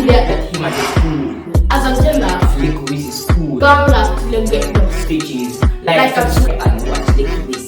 get that him at the school. As I'm saying that, Likkle Wizzies school. don't have to get them. Stitches. Like subscribe and watch Likkle Wizzies.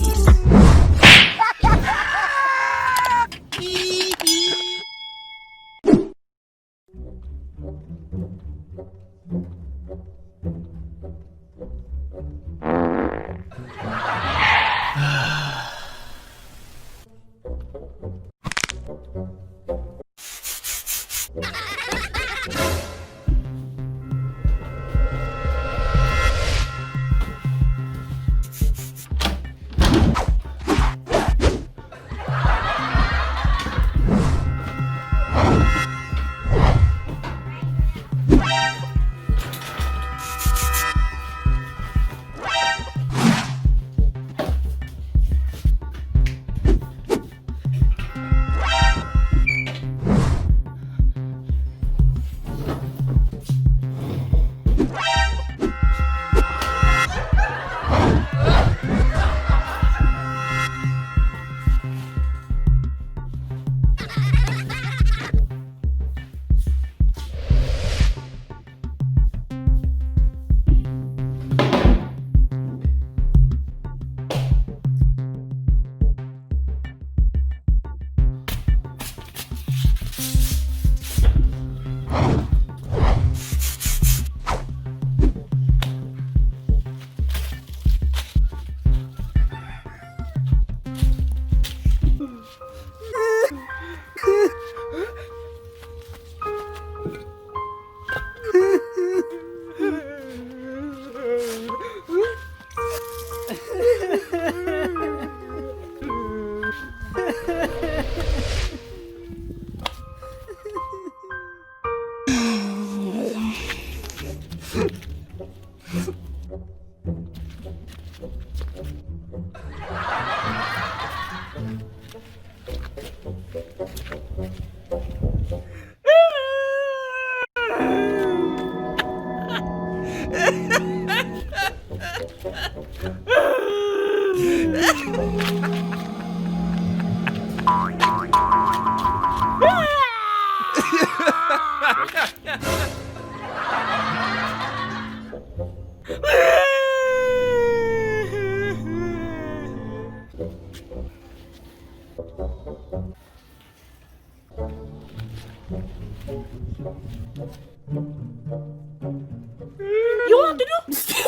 You want to do?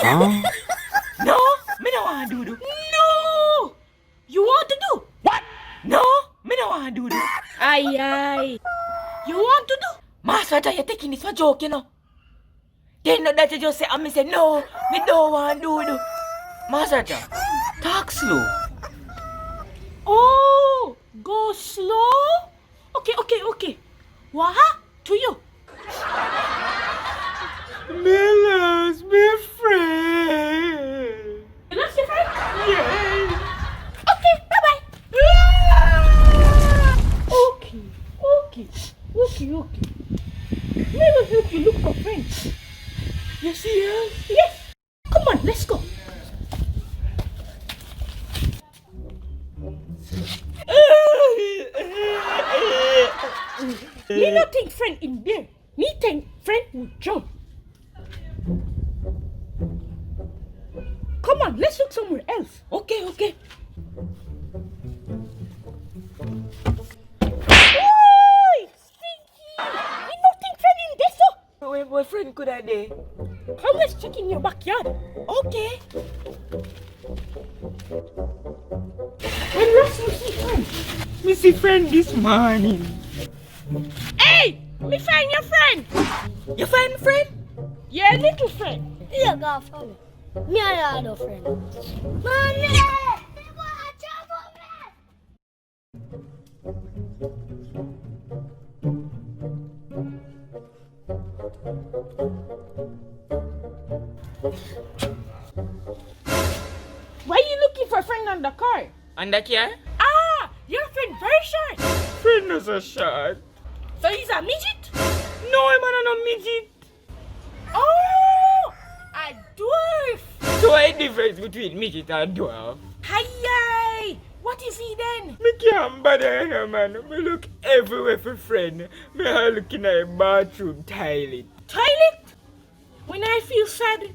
Huh? No, me no want to do. No! You want to do? What? No, me no want to do. Aye. You want to do? Master, you're taking this for joke, you know. They know that you just say, and me say, no, me don't want to do. Master, talk slow. Oh, go slow? Okay. What to you? Me lost my friend. You lost your friend? Yes. Okay, bye-bye. Okay. Me will help you look for friends. You serious? Yes. Come on, let's go. Me not think friend in there. Me think friend with John. Come on, let's look somewhere else. Okay. Oi, stinky! Me not think friend in there, so. Where boyfriend could I be? Come, let's check in your backyard. Okay. When last you see friend? Me see friend this morning. Hey! Me find your friend! You find friend? Yeah, little friend. You got friend. Me and your other friend. Mommy! Why are you looking for a friend on the car? On the car? Ah! Your friend very short. Friend is a short. So he's a midget? No, I'm not a midget. Oh! A dwarf! So what is the difference between midget and dwarf? Hi! What is he then? Me can't bother here, man. Me look everywhere for friend. Me are looking at a bathroom toilet. Toilet? When I feel sad,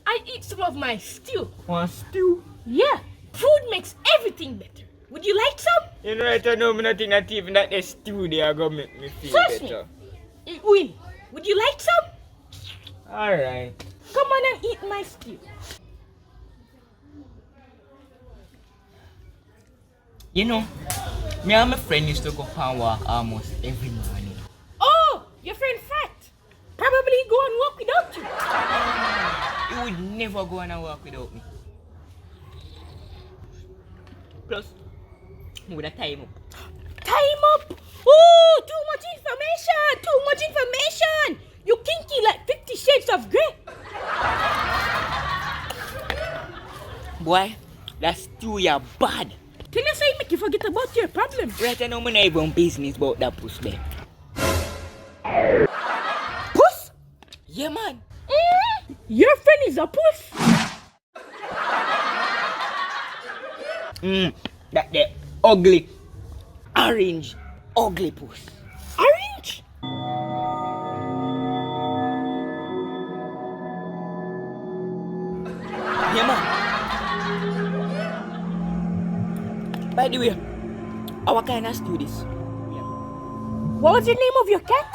I eat some of my stew. Want stew? Yeah, food makes everything better. Would you like some? You know right now, me not think that even that the stew they are gonna make me feel Trust me. better. It will. Would you like some? Alright. Come on and eat my stew. You know, me and my friend used to go for a walk almost every morning. Oh, your friend Fat. Probably go and walk without you. He would never go on a walk without me. Plus, he would have tie him up. Time up. Oh, too much information. Too much information. You kinky like 50 Shades of Grey. Boy, that's too ya bad. Can you say make you forget about your problems? Right now, me not even business about that puss there. Puss? Yeah, man. Your friend is a puss. That the ugly, orange, ugly puss. Orange? Yeah, man. By the way, our kind of do this. What was the name of your cat?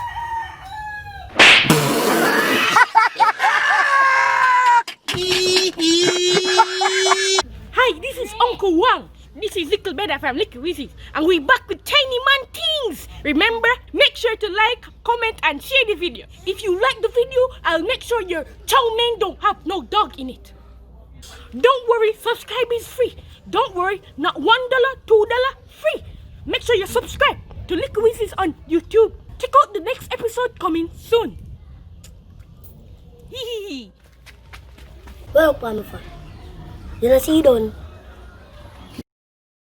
Hi, this is Uncle Wang. This is Likkle Bredda from Likkle Wizzies, and we're back with Tiny Man Things. Remember, make sure to like, comment, and share the video. If you like the video, I'll make sure your chow mein don't have no dog in it. Don't worry, subscribe is free. Don't worry, not $1, $2, free. Make sure you subscribe to Likkle Wizzies on YouTube. Check out the next episode coming soon. Hee hee hee. Well, Pamifan, you know, see, done.